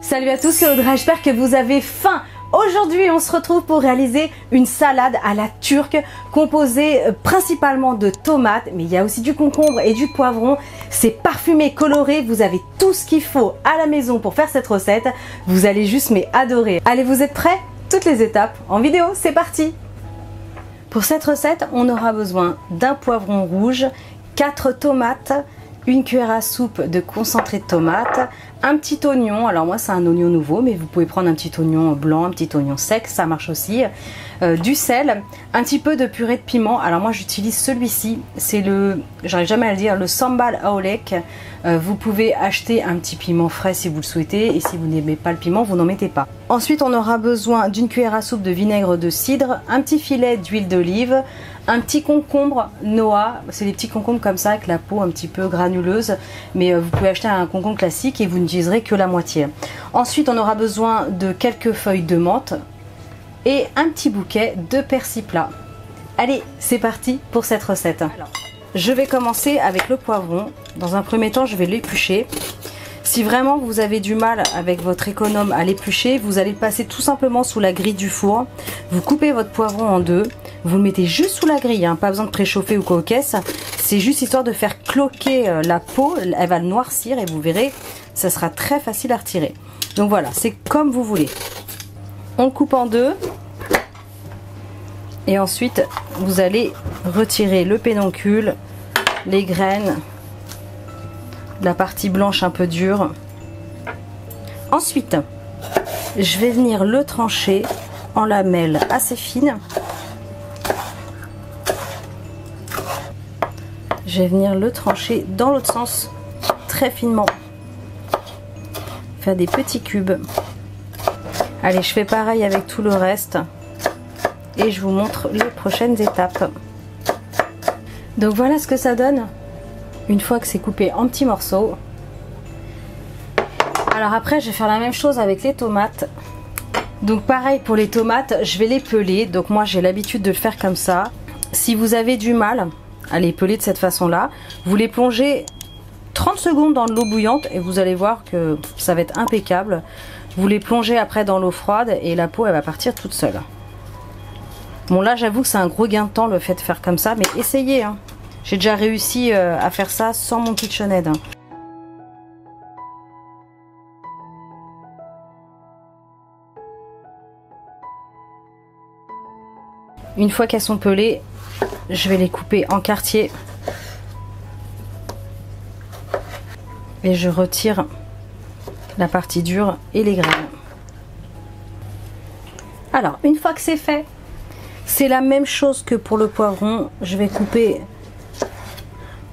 Salut à tous, c'est Audrey, j'espère que vous avez faim. Aujourd'hui, on se retrouve pour réaliser une salade à la turque composée principalement de tomates, mais il y a aussi du concombre et du poivron. C'est parfumé, coloré, vous avez tout ce qu'il faut à la maison pour faire cette recette. Vous allez juste adorer. Allez, vous êtes prêts? Toutes les étapes en vidéo, c'est parti! Pour cette recette, on aura besoin d'un poivron rouge, 4 tomates, une cuillère à soupe de concentré de tomate, un petit oignon, alors moi c'est un oignon nouveau mais vous pouvez prendre un petit oignon blanc, un petit oignon sec, ça marche aussi, du sel, un petit peu de purée de piment, alors moi j'utilise celui-ci, c'est le, j'arrive jamais à le dire, le sambal aolek. Vous pouvez acheter un petit piment frais si vous le souhaitez et si vous n'aimez pas le piment vous n'en mettez pas. Ensuite on aura besoin d'une cuillère à soupe de vinaigre de cidre, un petit filet d'huile d'olive, un petit concombre Noa, c'est des petits concombres comme ça avec la peau un petit peu granuleuse, mais vous pouvez acheter un concombre classique et vous n'utiliserez que la moitié. Ensuite on aura besoin de quelques feuilles de menthe et un petit bouquet de persil plat. Allez, c'est parti pour cette recette. Alors, je vais commencer avec le poivron. Dans un premier temps, je vais l'éplucher. Si vraiment vous avez du mal avec votre économe à l'éplucher, vous allez le passer tout simplement sous la grille du four. Vous coupez votre poivron en deux. Vous le mettez juste sous la grille, hein, pas besoin de préchauffer ou coquesse. C'est juste histoire de faire cloquer la peau, elle va le noircir et vous verrez, ça sera très facile à retirer. Donc voilà, c'est comme vous voulez. On le coupe en deux. Et ensuite, vous allez retirer le pédoncule, les graines, la partie blanche un peu dure. Ensuite, je vais venir le trancher en lamelles assez fines. Je vais venir le trancher dans l'autre sens, très finement. Faire des petits cubes. Allez, je fais pareil avec tout le reste. Et je vous montre les prochaines étapes. Donc voilà ce que ça donne une fois que c'est coupé en petits morceaux. Alors après je vais faire la même chose avec les tomates. Donc pareil pour les tomates, je vais les peler. Donc moi j'ai l'habitude de le faire comme ça. Si vous avez du mal à les peler de cette façon là, vous les plongez 30 secondes dans de l'eau bouillante et vous allez voir que ça va être impeccable. Vous les plongez après dans l'eau froide et la peau elle va partir toute seule. Bon là j'avoue que c'est un gros gain de temps le fait de faire comme ça, mais essayez hein. J'ai déjà réussi à faire ça sans mon KitchenAid hein. Une fois qu'elles sont pelées, je vais les couper en quartiers. Et je retire la partie dure et les graines. Alors une fois que c'est fait, c'est la même chose que pour le poivron. Je vais couper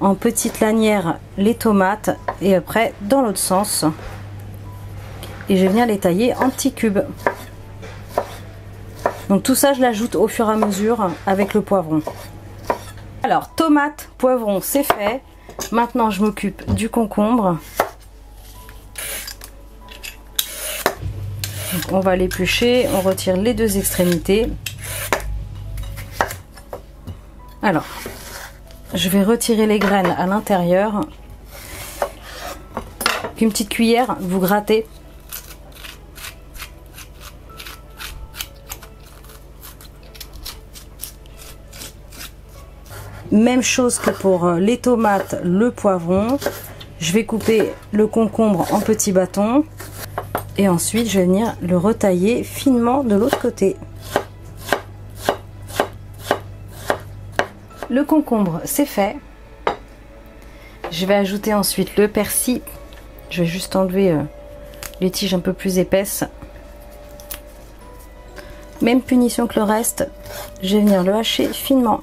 en petites lanières les tomates et après dans l'autre sens. Et je vais venir les tailler en petits cubes. Donc tout ça je l'ajoute au fur et à mesure avec le poivron. Alors tomates, poivron c'est fait. Maintenant je m'occupe du concombre. Donc, on va l'éplucher, on retire les deux extrémités. Alors, je vais retirer les graines à l'intérieur. Une petite cuillère, vous grattez. Même chose que pour les tomates, le poivron. Je vais couper le concombre en petits bâtons. Et ensuite, je vais venir le retailler finement de l'autre côté. Le concombre, c'est fait. Je vais ajouter ensuite le persil. Je vais juste enlever les tiges un peu plus épaisses. Même punition que le reste. Je vais venir le hacher finement.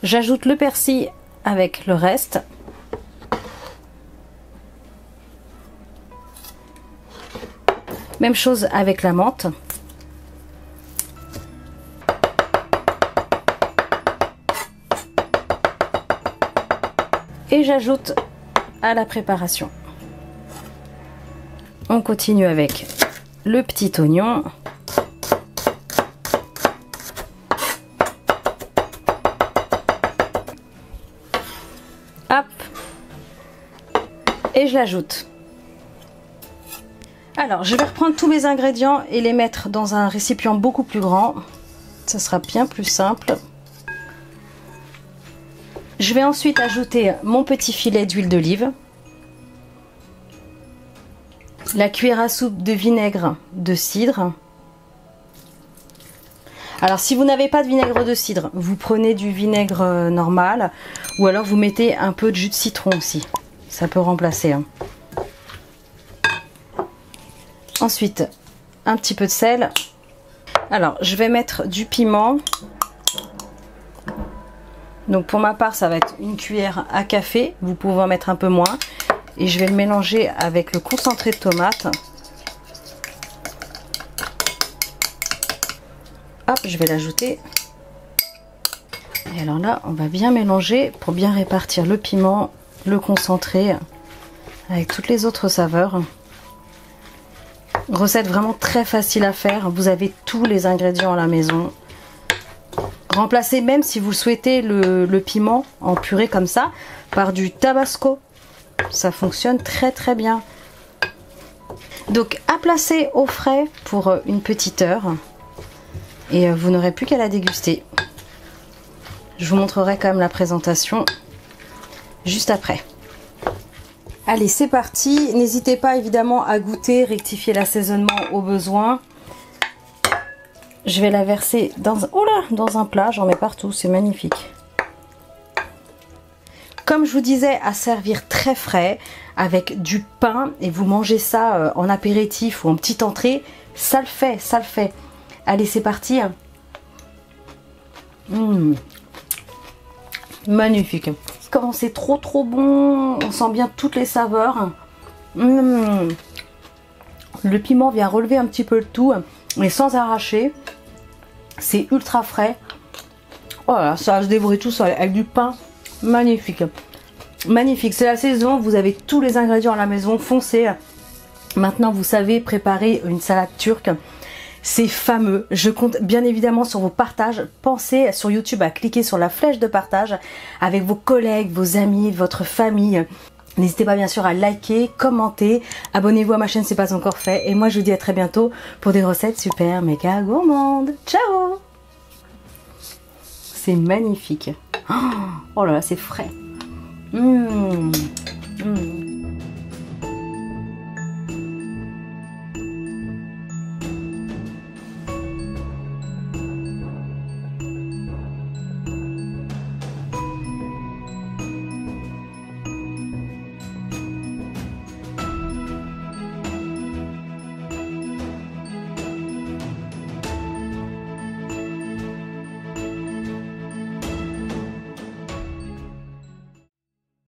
J'ajoute le persil avec le reste. Même chose avec la menthe. Et j'ajoute à la préparation. On continue avec le petit oignon. Hop. Et je l'ajoute. Alors, je vais reprendre tous mes ingrédients et les mettre dans un récipient beaucoup plus grand. Ça sera bien plus simple. Je vais ensuite ajouter mon petit filet d'huile d'olive, la cuillère à soupe de vinaigre de cidre. Alors si vous n'avez pas de vinaigre de cidre, vous prenez du vinaigre normal ou alors vous mettez un peu de jus de citron aussi. Ça peut remplacer. Ensuite, un petit peu de sel. Alors je vais mettre du piment. Donc pour ma part, ça va être une cuillère à café. Vous pouvez en mettre un peu moins. Et je vais le mélanger avec le concentré de tomate. Hop, je vais l'ajouter. Et alors là, on va bien mélanger pour bien répartir le piment, le concentré avec toutes les autres saveurs. Recette vraiment très facile à faire. Vous avez tous les ingrédients à la maison. Remplacez même si vous souhaitez le piment en purée comme ça par du tabasco. Ça fonctionne très très bien. Donc à placer au frais pour une petite heure. Et vous n'aurez plus qu'à la déguster. Je vous montrerai quand même la présentation juste après. Allez, c'est parti. N'hésitez pas évidemment à goûter, rectifier l'assaisonnement au besoin. Je vais la verser dans un plat, j'en mets partout, c'est magnifique. Comme je vous disais, à servir très frais avec du pain et vous mangez ça en apéritif ou en petite entrée, ça le fait, ça le fait. Allez, c'est parti. Magnifique. Comment c'est trop bon, on sent bien toutes les saveurs. Le piment vient relever un petit peu le tout, mais sans arracher. C'est ultra frais. Voilà, ça va se dévorer tout seul avec du pain. Magnifique. Magnifique, c'est la saison, vous avez tous les ingrédients à la maison, foncez. Maintenant, vous savez préparer une salade turque. C'est fameux. Je compte bien évidemment sur vos partages. Pensez sur YouTube à cliquer sur la flèche de partage avec vos collègues, vos amis, votre famille. N'hésitez pas bien sûr à liker, commenter, abonnez-vous à ma chaîne si ce n'est pas encore fait. Et moi je vous dis à très bientôt pour des recettes super méga gourmandes. Ciao! C'est magnifique. Oh là là, c'est frais.